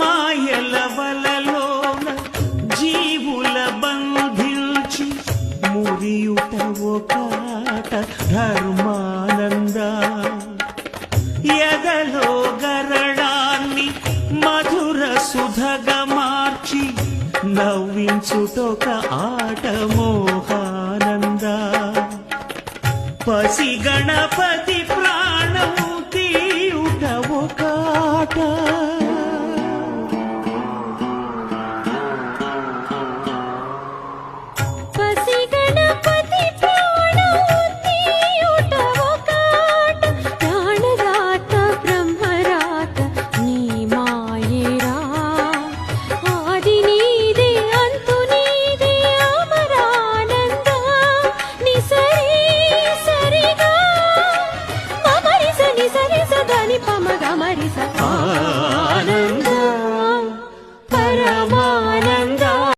మాయల వలలోన జీవుల బంధించి మురియుట ఒకాట ధర్మానంద. ఎగలో గరళాన్ని మధుర సుధగా మార్చి నవ్వించుటొక ఆట మోహానంద. పసి గణపతి ప్రాణము తీయుట ఒకాట. పసి గణపతి ప్రాణము తీయుట ఒకాట. ప్రాణదాత బ్రహ్మరాత నీ మాయేరా. ఆది నీదే అంతు నీదే అమరానంద. ని సరి సరిగా మమరి సని సరి సదని పమగ మరి స ఆనంద పరమా